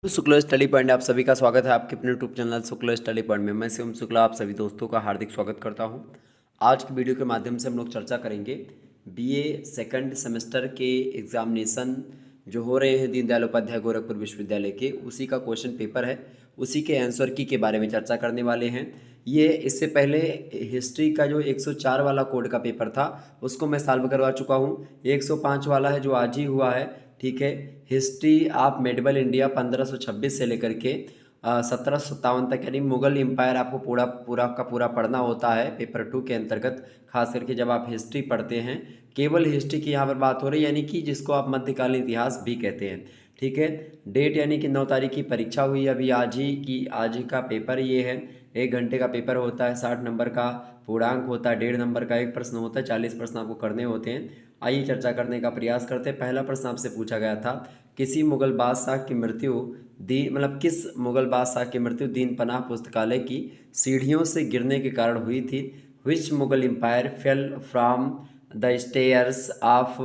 Shukla study point आप सभी का स्वागत है आपके अपने YouTube channel Shukla study point में। मैं शिवम शुक्ला आप सभी दोस्तों का हार्दिक स्वागत करता हूं। आज की वीडियो के माध्यम से हम लोग चर्चा करेंगे बीए सेकंड सेमेस्टर के एग्जामिनेशन जो हो रहे हैं दीनदयाल उपाध्याय गोरखपुर विश्वविद्यालय के, उसी का क्वेश्चन पेपर है, उसी के आंसर की के बारे में चर्चा करने वाले हैं। ये इससे पहले हिस्ट्री का जो 104 वाला कोड का पेपर था उसको मैं सॉल्व करवा चुका हूँ। 105 वाला है जो आज ही हुआ है, ठीक है। हिस्ट्री ऑफ मेडिवल इंडिया 1526 से लेकर के 1757 तक, यानी मुगल एम्पायर आपको पूरा पूरा का पूरा पढ़ना होता है पेपर 2 के अंतर्गत। खास करके जब आप हिस्ट्री पढ़ते हैं, केवल हिस्ट्री की यहाँ पर बात हो रही है, यानी कि जिसको आप मध्यकालीन इतिहास भी कहते हैं, ठीक है। डेट यानी कि 9 तारीख की परीक्षा हुई अभी, आज ही का पेपर ये है। 1 घंटे का पेपर होता है, 60 नंबर का पूर्णांक होता है, 1.5 नंबर का एक प्रश्न होता है, 40 प्रश्न आपको करने होते हैं। आइए चर्चा करने का प्रयास करते हैं। पहला प्रश्न आपसे पूछा गया था, किसी मुगल बादशाह की मृत्यु किस मुगल बादशाह की मृत्यु दीन पनाह पुस्तकालय की सीढ़ियों से गिरने के कारण हुई थी। Which Mughal empire fell from the stairs of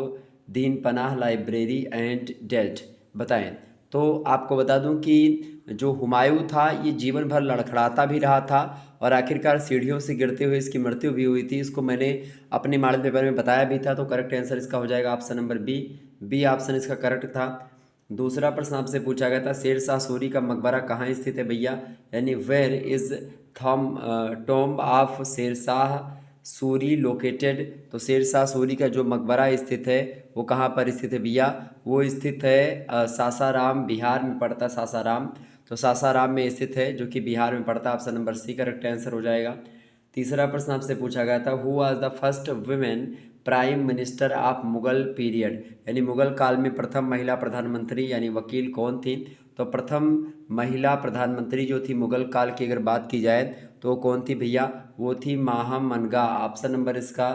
Din Panah library and dead, बताएं। तो आपको बता दूं कि जो हुमायूं था ये जीवन भर लड़खड़ाता भी रहा था और आखिरकार सीढ़ियों से गिरते हुए इसकी मृत्यु भी हुई थी। इसको मैंने अपने मॉडल पेपर में बताया भी था। तो करेक्ट आंसर इसका हो जाएगा option number B. B option इसका करेक्ट था। दूसरा प्रश्न आपसे पूछा गया था, शेर शाह सूरी का मकबरा कहाँ स्थित है भैया, यानी वेयर इज टॉम्ब ऑफ शेर शाह सूरी लोकेटेड। तो शेर शाह सूरी का जो मकबरा स्थित है वो कहाँ पर स्थित है भैया, वो स्थित है सासाराम, बिहार में पड़ता है सासाराम। तो सासाराम में स्थित है जो कि बिहार में पड़ता है। Option number C correct answer हो जाएगा। तीसरा प्रश्न आपसे पूछा गया था, who was the first women prime minister of Mughal period, यानी मुगल काल में प्रथम महिला प्रधानमंत्री यानी वकील कौन थी। तो प्रथम महिला प्रधानमंत्री जो थी मुगल काल की अगर बात की जाए तो वो कौन थी भैया, वो थी महामनगा। ऑप्शन नंबर इसका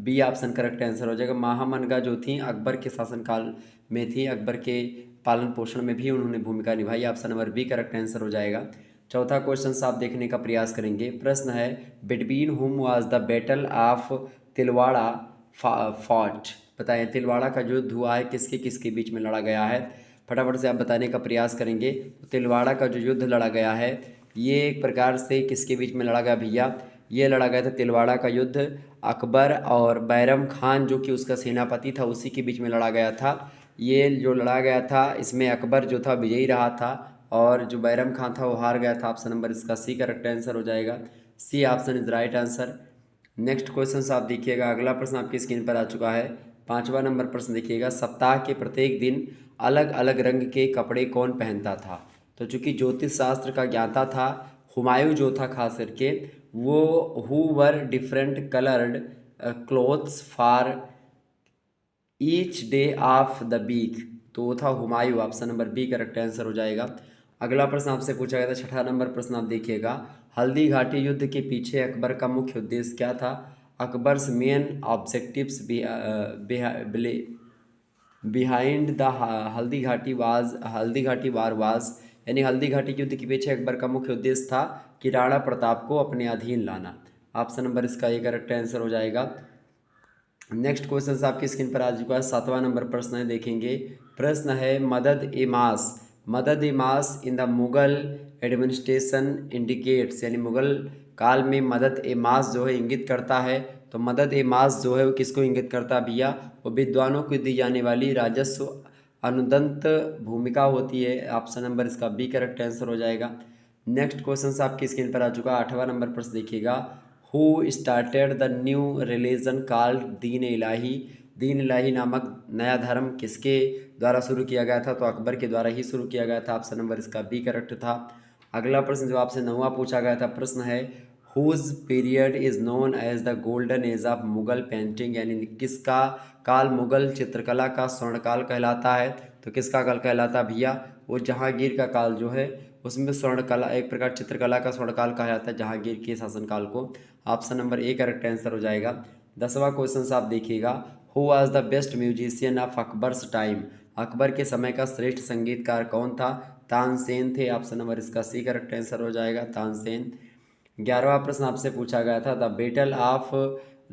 बी ऑप्शन करेक्ट आंसर हो जाएगा। महामनगा जो थी अकबर के शासनकाल में थी, अकबर के पालन पोषण में भी उन्होंने भूमिका निभाई। Option number B correct answer हो जाएगा। चौथा क्वेश्चन आप देखने का प्रयास करेंगे। प्रश्न है, बिटवीन हुम was the battle of Tilwara fought, बताएं तिलवाड़ा का जो युद्ध हुआ है किसके किसके बीच में लड़ा गया है। फटाफट से आप बताने का प्रयास करेंगे। तो तिलवाड़ा का जो युद्ध लड़ा गया है ये एक प्रकार से किसके बीच में लड़ा गया भैया, ये लड़ा गया था तिलवाड़ा का युद्ध अकबर और बैरम खान जो कि उसका सेनापति था उसी के बीच में लड़ा गया था। ये जो लड़ा गया था इसमें अकबर जो था विजयी रहा था और जो बैरम खान था वो हार गया था। ऑप्शन नंबर इसका सी करेक्ट आंसर हो जाएगा। C option is right answer. Next question आप देखिएगा, अगला प्रश्न आपकी स्क्रीन पर आ चुका है। 5वां नंबर प्रश्न देखिएगा, सप्ताह के प्रत्येक दिन अलग अलग रंग के कपड़े कौन पहनता था। तो चूंकि ज्योतिष शास्त्र का ज्ञाता था हुमायूं जो था खास करके, वो who wear different coloured clothes for each day of the week, तो वो था Humayun. Option number B correct answer हो जाएगा। अगला प्रश्न आपसे पूछा गया था, 6ठा नंबर प्रश्न आप देखिएगा, हल्दी घाटी युद्ध के पीछे अकबर का मुख्य उद्देश्य क्या था। Akbar's main objectives behind the Haldi Ghati war was, यानी हल्दी घाटी युद्ध के पीछे अकबर का मुख्य उद्देश्य था कि राणा प्रताप को अपने अधीन लाना। ऑप्शन नंबर इसका ये करेक्ट आंसर हो जाएगा। नेक्स्ट क्वेश्चन आपकी स्क्रीन पर आ चुका है, 7वां नंबर प्रश्न है, देखेंगे। प्रश्न है, मदद ए मास in the Mughal administration indicates, यानी मुगल काल में मदद ए मास जो है इंगित करता है। तो मदद ए मास जो है वो किसको इंगित करता है भैया, वो विद्वानों को दी जाने वाली राजस्व अनुदंत भूमिका होती है। ऑप्शन नंबर इसका बी करेक्ट आंसर हो जाएगा। नेक्स्ट क्वेश्चन आपकी स्क्रीन पर आ चुका है, 8वां नंबर प्रश्न देखिएगा, who started the new religion called दीन इलाही, दीन इलाही नामक नया धर्म किसके द्वारा शुरू किया गया था। तो अकबर के द्वारा ही शुरू किया गया था। ऑप्शन नंबर इसका बी करेक्ट था। अगला प्रश्न जो आपसे 9वां पूछा गया था प्रश्न है, whose period is known as the golden age of Mughal painting, यानी किसका काल मुगल चित्रकला का स्वर्णकाल कहलाता है। तो किसका काल कहलाता है भैया, वो जहांगीर का काल जो है उसमें स्वर्णकला एक प्रकार चित्रकला का स्वर्णकाल कहा जाता है जहांगीर के शासनकाल को। Option number A correct answer हो जाएगा। 10वां क्वेश्चन आप देखिएगा, who was the best musician of Akbar's time, Akbar के समय का श्रेष्ठ संगीतकार कौन था। तानसेन थे। ऑप्शन नंबर इसका सी करेक्ट आंसर हो जाएगा, तानसेन। 11वां प्रश्न आपसे पूछा गया था, the battle of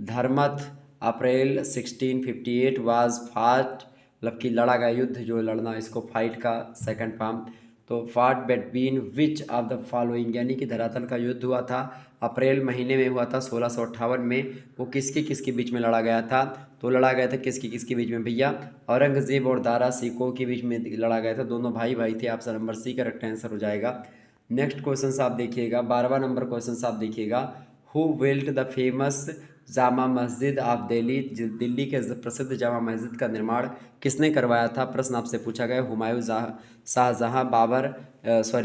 Dharmat April 1658 was fought, मतलब कि लड़ा गया युद्ध, जो लड़ना इसको फाइट का सेकंड फॉर्म, तो फाट between which of the following, यानी कि धरातल का युद्ध हुआ था अप्रैल महीने में हुआ था 1658 में। वो किसके किसके बीच में लड़ा गया था? तो लड़ा गया था किसके किसके बीच में भैया? औरंगजेब और दारा सिकोह के बीच में लड़ा गया था। दोनों भाई भाई थे। Option number C correct answer हो जाएगा। नेक्स्ट क्वेश्चन आप देखिएगा, 12वां नंबर क्वेश्चन आप देखिएगा। Who built the famous Jama Masjid of Delhi, Delhi के प्रसिद्ध जामा मस्जिद का निर्माण किसने करवाया था? प्रश्न आपसे पूछा गया। हुमायूं, शाहजहां, बाबर,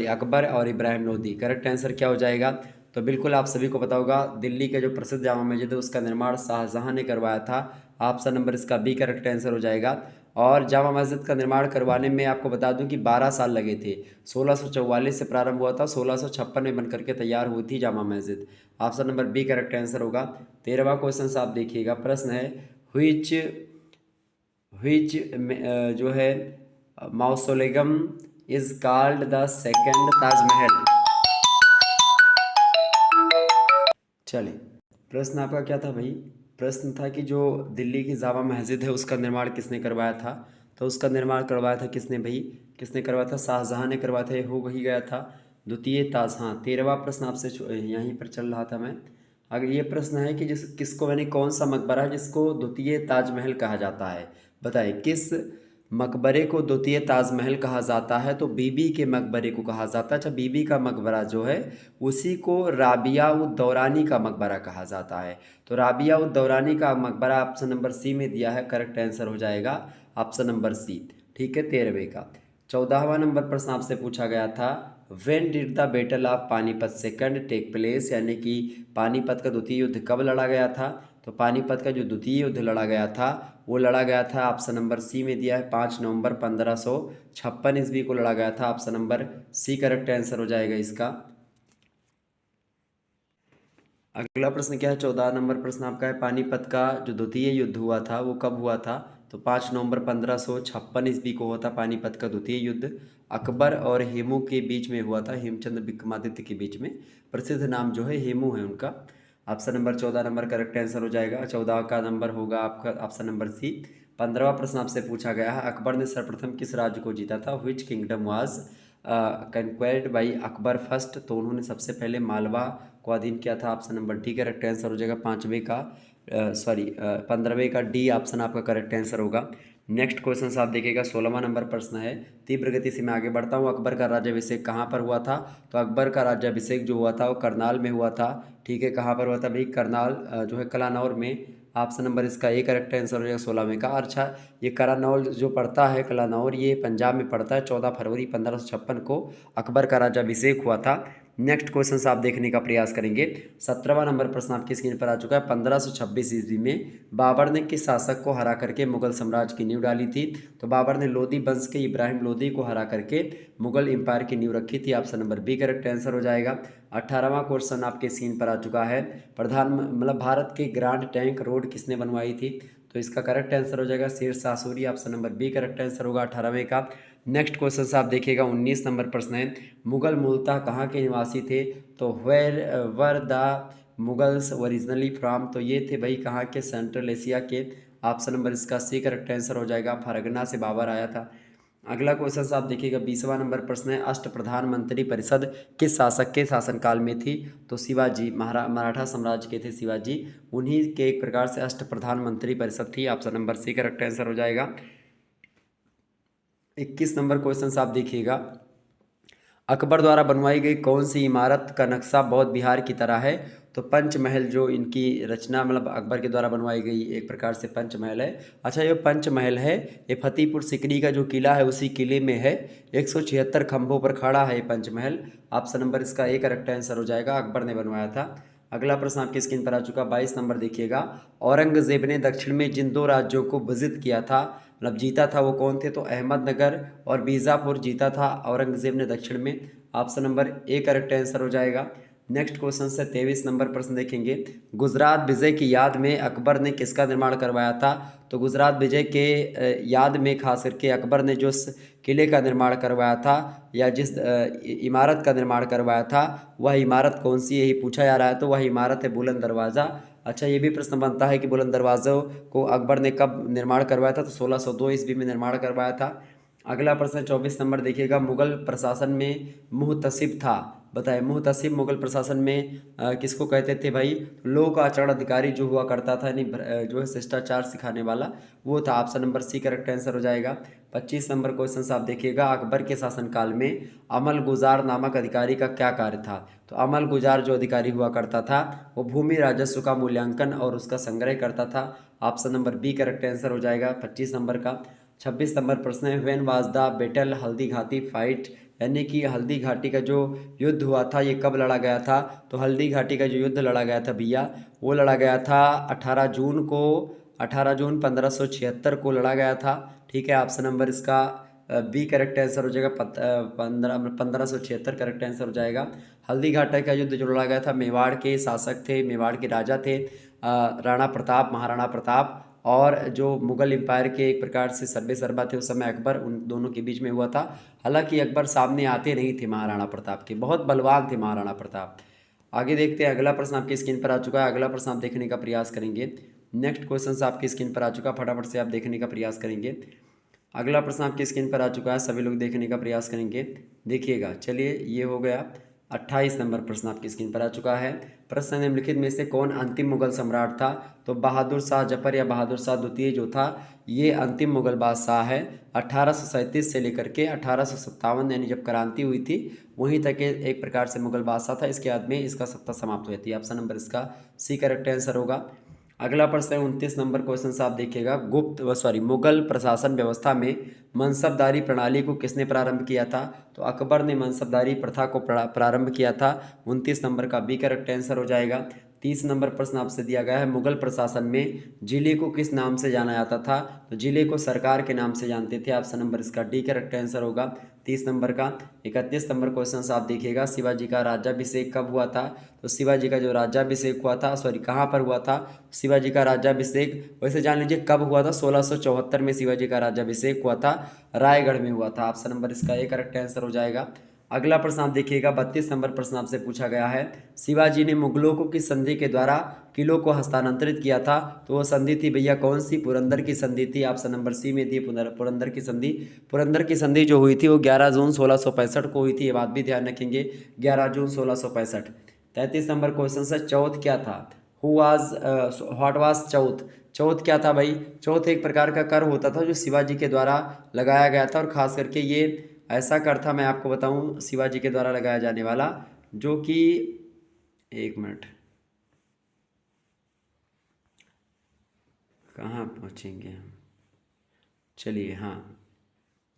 अकबर और इब्राहिम लोदी। करेक्ट आंसर क्या हो जाएगा? तो बिल्कुल आप सभी को पता होगा, दिल्ली के जो प्रसिद्ध जामा मस्जिद है उसका निर्माण शाहजहां ने करवाया था। ऑप्शन नंबर इसका बी करेक्ट आंसर हो जाएगा। और जामा मस्जिद का निर्माण करवाने में आपको बता दूं कि 12 साल लगे थे। 1644 से प्रारंभ हुआ था, 1656 में बनकर के तैयार हुई थी Jama Masjid. Option number B correct answer होगा। 13वां क्वेश्चन आप देखिएगा। प्रश्न है हुइच हुइच जो है mausoleum is called the second Taj. Mahal, प्रश्न आपका क्या था भाई? प्रश्न था कि जो दिल्ली की जामा मस्जिद है उसका निर्माण किसने करवाया था? तो उसका निर्माण करवाया था किसने भाई? किसने करवाया था? शाहजहां ने करवाया था। ये हो वही गया था द्वितीय ताजहां। 13वां प्रश्न आपसे यहीं पर चल रहा था मैं। अगर ये प्रश्न है कि जिस किसको यानी कौन सा मकबरा है जिसको द्वितीय ताजमहल कहा जाता है? बताइए किस मकबरे को द्वितीय ताजमहल कहा जाता है? तो बीबी के मकबरे को कहा जाता है। अच्छा, बीबी का मकबरा जो है उसी को राबिया उद दौरानी का मकबरा कहा जाता है। तो राबिया उद दौरानी का मकबरा ऑप्शन नंबर सी में दिया है। करेक्ट आंसर हो जाएगा ऑप्शन नंबर सी। ठीक है, 13वें का। 14वां नंबर प्रश्न आपसे पूछा गया था, when did the battle of Panipat second take place, यानी कि पानीपत का द्वितीय युद्ध कब लड़ा गया था? तो पानीपत का जो द्वितीय युद्ध लड़ा गया था वो लड़ा गया था, ऑप्शन नंबर सी में दिया है, 5 नवंबर 1556 ईस्वी को लड़ा गया था। Option number C correct answer हो जाएगा इसका। अगला प्रश्न क्या है? 14 नंबर प्रश्न आपका है, पानीपत का जो द्वितीय युद्ध हुआ था वो कब हुआ था? तो 5 नवंबर 1556 ईस्वी को हुआ था पानीपत का द्वितीय युद्ध। अकबर और हेमू के बीच में हुआ था, हेमचंद्र विक्रमादित्य के बीच में। प्रसिद्ध नाम जो है हेमू है उनका। Option number 14 number correct answer हो जाएगा। 14 का नंबर होगा आपका ऑप्शन नंबर सी। 15वां प्रश्न आपसे पूछा गया है, अकबर ने सर्वप्रथम किस राज्य को जीता था? Which kingdom was conquered by Akbar first. तो उन्होंने सबसे पहले मालवा को अधीन किया था। Option number D correct answer हो जाएगा। 15वें का डी ऑप्शन आपका करेक्ट आंसर होगा। नेक्स्ट क्वेश्चन आप देखिएगा, 16वां नंबर प्रश्न है, तीव्र गति से मैं आगे बढ़ता हूँ। अकबर का राज्याभिषेक कहाँ पर हुआ था? तो अकबर का राज्याभिषेक जो हुआ था वो करनाल में हुआ था। ठीक है, कहाँ पर हुआ था भाई? करनाल जो है कलानौर में। ऑप्शन नंबर इसका ए करेक्ट आंसर हो जाएगा 16वें का। अच्छा, ये कलानौर जो पड़ता है, कलानौर ये पंजाब में पड़ता है। 14 फरवरी 1556 को अकबर का राज्याभिषेक हुआ था। नेक्स्ट क्वेश्चन आप देखने का प्रयास करेंगे। 17वां नंबर प्रश्न आपकी स्क्रीन पर आ चुका है। 1526 ईस्वी में बाबर ने किस शासक को हरा करके मुगल साम्राज्य की नींव डाली थी? तो बाबर ने लोदी वंश के इब्राहिम लोदी को हरा करके मुगल एम्पायर की नींव रखी थी। Option number B correct answer हो जाएगा। 18वां क्वेश्चन आपके स्क्रीन पर आ चुका है, भारत के ग्रांड टैंक रोड किसने बनवाई थी? तो इसका करेक्ट आंसर हो जाएगा Sher Shah Suri. Option number B correct answer होगा 18वें का। नेक्स्ट क्वेश्चन आप देखिएगा, 19 नंबर प्रश्न है, मुगल मूलतः कहाँ के निवासी थे? तो where were the Mughals originally from. तो ये थे भाई कहाँ के? सेंट्रल एशिया के। ऑप्शन नंबर इसका सी करेक्ट आंसर हो जाएगा। फरगना से बाबर आया था। अगला क्वेश्चन आप देखिएगा, 20वां नंबर प्रश्न है, अष्ट प्रधानमंत्री परिषद किस शासक के शासनकाल में थी? तो शिवाजी, मराठा साम्राज्य के थे शिवाजी, उन्हीं के एक प्रकार से अष्ट प्रधानमंत्री परिषद थी। Option number C correct answer हो जाएगा। 21 नंबर क्वेश्चन आप देखिएगा, अकबर द्वारा बनवाई गई कौन सी इमारत का नक्शा बौद्ध बिहार की तरह है? तो पंचमहल जो इनकी रचना अकबर के द्वारा बनवाई गई एक प्रकार से पंचमहल है। अच्छा, ये पंचमहल है ये फतेहपुर सिकरी का जो किला है उसी किले में है। 176 खंभों पर खड़ा है ये पंचमहल। ऑप्शन नंबर इसका ए करेक्ट आंसर हो जाएगा, अकबर ने बनवाया था। अगला प्रश्न आपकी स्क्रीन पर आ चुका, 22 नंबर देखिएगा, औरंगजेब ने दक्षिण में जिन 2 राज्यों को विजित किया था, जीता था, वो कौन थे? तो अहमदनगर और बीजापुर जीता था औरंगजेब ने दक्षिण में। Option number A correct answer हो जाएगा। नेक्स्ट क्वेश्चन से 23 नंबर प्रश्न देखेंगे, गुजरात विजय की याद में अकबर ने किसका निर्माण करवाया था? तो गुजरात विजय के याद में खास करके अकबर ने जो किले का निर्माण करवाया था या जिस इमारत का निर्माण करवाया था वह इमारत कौन सी, यही पूछा जा रहा है। तो वह इमारत है बुलंद दरवाज़ा। अच्छा, ये भी प्रश्न बनता है कि बुलंद दरवाज़ों को अकबर ने कब निर्माण करवाया था? तो 1602 ईस्वी में निर्माण करवाया था। अगला प्रश्न 24 नंबर देखिएगा, मुगल प्रशासन में मुहतसिब था, बताएं मुहतसिब मुगल प्रशासन में किसको कहते थे भाई? लोक आचरण अधिकारी जो हुआ करता था, यानी जो है शिष्टाचार सिखाने वाला, वो था। Option number C correct answer हो जाएगा। 25 नंबर क्वेश्चन आप देखिएगा, अकबर के शासनकाल में अमल गुजार नामक अधिकारी का क्या कार्य था? तो अमल गुजार जो अधिकारी हुआ करता था वो भूमि राजस्व का मूल्यांकन और उसका संग्रह करता था। Option number B correct answer हो जाएगा 25 नंबर का। 26 नंबर प्रश्न है, when was the battle Haldi Ghati fight, यानी कि हल्दी घाटी का जो युद्ध हुआ था ये कब लड़ा गया था? तो हल्दी घाटी का जो युद्ध लड़ा गया था भैया, वो लड़ा गया था 18 जून को, 18 जून 1576 को लड़ा गया था। ठीक है, ऑप्शन नंबर इसका बी करेक्ट आंसर हो जाएगा। 1576 करेक्ट आंसर हो जाएगा। हल्दी घाटी का युद्ध जो लड़ा गया था, मेवाड़ के शासक थे, मेवाड़ के राजा थे राणा प्रताप, महाराणा प्रताप, और जो मुगल एम्पायर के एक प्रकार से सर्वे सर्वा थे उस समय अकबर, उन दोनों के बीच में हुआ था। हालांकि अकबर सामने आते नहीं थे महाराणा प्रताप के, बहुत बलवान थे महाराणा प्रताप। आगे देखते हैं, अगला प्रश्न आपकी स्क्रीन पर आ चुका है। अगला प्रश्न आप देखने का प्रयास करेंगे। नेक्स्ट क्वेश्चन आपकी स्क्रीन पर आ चुका है, फटाफट से आप देखने का प्रयास करेंगे। अगला प्रश्न आपकी स्क्रीन पर आ चुका है, सभी लोग देखने का प्रयास करेंगे, देखिएगा। चलिए, ये हो गया। 28 नंबर प्रश्न आपकी स्क्रीन पर आ चुका है। प्रश्न निम्नलिखित में से कौन अंतिम मुगल सम्राट था? तो बहादुर शाह जफर या बहादुर शाह द्वितीय जो था, ये अंतिम मुगल बादशाह है। 1837 से लेकर के 1857, यानी जब क्रांति हुई थी वहीं तक एक प्रकार से मुगल बादशाह था। इसके बाद में इसका सत्ता समाप्त हुई थी। ऑप्शन नंबर इसका सी करेक्ट आंसर होगा। अगला प्रश्न है 29 नंबर क्वेश्चन से आप देखिएगा, मुगल प्रशासन व्यवस्था में मनसबदारी प्रणाली को किसने प्रारंभ किया था? तो अकबर ने मनसबदारी प्रथा को प्रारंभ किया था। 29 नंबर का बी करेक्ट आंसर हो जाएगा। 30 नंबर प्रश्न आपसे दिया गया है, मुगल प्रशासन में जिले को किस नाम से जाना जाता था? तो जिले को सरकार के नाम से जानते थे। ऑप्शन नंबर इसका डी करेक्ट आंसर होगा 30 नंबर का। 31 नंबर क्वेश्चन आप देखिएगा, शिवाजी का राज्याभिषेक कब हुआ था? तो शिवाजी का जो राज्याभिषेक हुआ था, कहाँ पर हुआ था शिवाजी का राज्याभिषेक? वैसे जान लीजिए कब हुआ था, 1674 में शिवाजी का राज्याभिषेक हुआ था, रायगढ़ में हुआ था। ऑप्शन नंबर इसका ए करेक्ट आंसर हो जाएगा। अगला प्रश्न आप देखिएगा, 32 नंबर प्रश्न आपसे पूछा गया है, शिवाजी ने मुगलों को किस संधि के द्वारा किलों को हस्तांतरित किया था? तो वो संधि थी भैया कौन सी? पुरंदर की संधि थी। ऑप्शन नंबर सी में दी पुरंदर की संधि। पुरंदर की संधि जो हुई थी वो 11 जून 1665 को हुई थी, ये बात भी ध्यान रखेंगे, 11 जून 1665। 33 नंबर क्वेश्चन से, चौथ क्या था? व्हाट वाज चौथ? चौथ क्या था भाई? चौथ एक प्रकार का कर होता था जो शिवाजी के द्वारा लगाया गया था, और खास करके ये ऐसा कर था, मैं आपको बताऊं, शिवाजी के द्वारा लगाया जाने वाला, जो कि, एक मिनट, कहाँ पहुँचेंगे हम, चलिए, हाँ,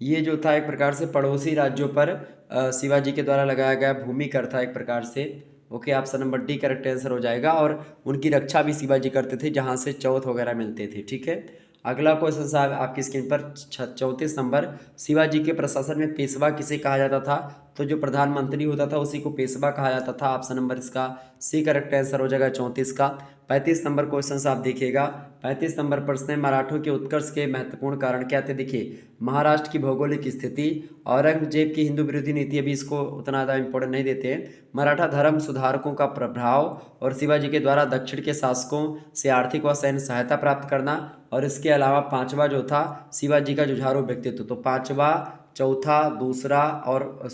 ये जो था एक प्रकार से पड़ोसी राज्यों पर शिवाजी के द्वारा लगाया गया भूमि कर था एक प्रकार से। Okay, option number D correct answer हो जाएगा। और उनकी रक्षा भी शिवाजी करते थे जहाँ से चौथ वगैरह मिलते थे। ठीक है, अगला क्वेश्चन साहब आपकी स्क्रीन पर 34 नंबर, शिवाजी के प्रशासन में पेशवा किसे कहा जाता था? तो जो प्रधानमंत्री होता था उसी को पेशवा कहा जाता था। ऑप्शन नंबर इसका सी करेक्ट आंसर हो जाएगा 34 का। 35 नंबर क्वेश्चन आप देखिएगा, 35 नंबर प्रश्न है, मराठों के उत्कर्ष के महत्वपूर्ण कारण क्या थे? देखिए, महाराष्ट्र की भौगोलिक स्थिति, औरंगजेब की हिंदू विरोधी नीति, अभी इसको उतना ज़्यादा इंपॉर्टेंट नहीं देते हैं, मराठा धर्म सुधारकों का प्रभाव, और शिवाजी के द्वारा दक्षिण के शासकों से आर्थिक व सैन्य सहायता प्राप्त करना, और इसके अलावा पांचवा जो था शिवाजी का जुझारू व्यक्तित्व। तो पांचवा, चौथा, दूसरा और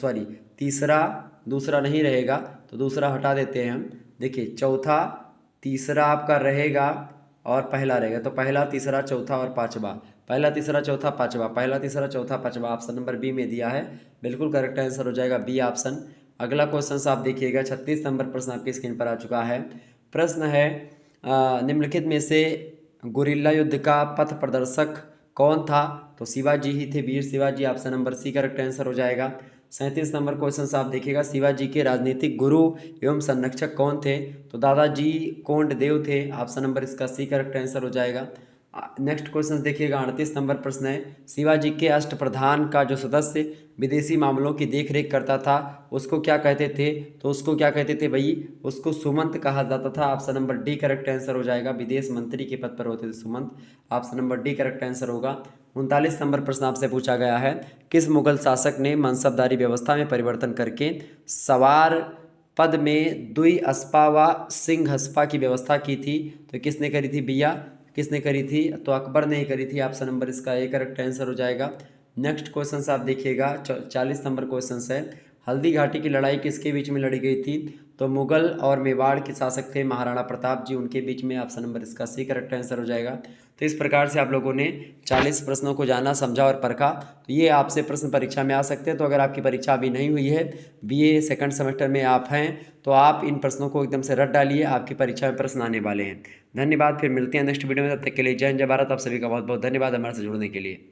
तीसरा, दूसरा नहीं रहेगा तो दूसरा हटा देते हैं हम। देखिए, चौथा, तीसरा आपका रहेगा और पहला रहेगा। तो पहला, तीसरा, चौथा और पांचवा, पहला, तीसरा, चौथा, पांचवा, पहला, तीसरा, चौथा, पांचवा, ऑप्शन नंबर बी में दिया है, बिल्कुल करेक्ट आंसर हो जाएगा बी ऑप्शन। अगला क्वेश्चन आप देखिएगा, 36 नंबर प्रश्न आपकी स्क्रीन पर आ चुका है। प्रश्न है, निम्नलिखित में से गुरिल्ला युद्ध का पथ प्रदर्शक कौन था? तो शिवाजी ही थे, Veer Shivaji. Option number C correct answer हो जाएगा। 37 नंबर क्वेश्चन आप देखिएगा, शिवाजी के राजनीतिक गुरु एवं संरक्षक कौन थे? तो दादाजी कोंडदेव थे। ऑप्शन नंबर इसका सी करेक्ट आंसर हो जाएगा। नेक्स्ट क्वेश्चन देखिएगा, 38 नंबर प्रश्न है, शिवाजी के अष्टप्रधान का जो सदस्य विदेशी मामलों की देखरेख करता था उसको क्या कहते थे? तो उसको क्या कहते थे भाई? उसको सुमंत कहा जाता था। Option number D correct answer हो जाएगा, विदेश मंत्री के पद पर होते थे Sumant. Option number D correct answer होगा। 39 नंबर प्रश्न आपसे पूछा गया है, किस मुगल शासक ने मनसबदारी व्यवस्था में परिवर्तन करके सवार पद में द्विअस्पा व सिंहस्पा की व्यवस्था की थी? तो किसने करी थी भैया? किसने करी थी? तो अकबर ने ही करी थी। ऑप्शन नंबर इसका ए करेक्ट आंसर हो जाएगा। नेक्स्ट क्वेश्चन आप देखिएगा, 40 नंबर क्वेश्चन है, हल्दी घाटी की लड़ाई किसके बीच में लड़ी गई थी? तो मुगल और मेवाड़ के शासक थे महाराणा प्रताप जी, उनके बीच में। ऑप्शन नंबर इसका सी करेक्ट आंसर हो जाएगा। तो इस प्रकार से आप लोगों ने 40 प्रश्नों को जाना, समझा और परखा। तो ये आपसे प्रश्न परीक्षा में आ सकते हैं। तो अगर आपकी परीक्षा अभी नहीं हुई है, बीए सेकंड सेमेस्टर में आप हैं, तो आप इन प्रश्नों को एकदम से रट डालिए, आपकी परीक्षा में प्रश्न आने वाले हैं। धन्यवाद, फिर मिलते हैं नेक्स्ट वीडियो में। तब तक के लिए जय हिंद, जय भारत। आप सभी का बहुत बहुत धन्यवाद हमारे से जुड़ने के लिए।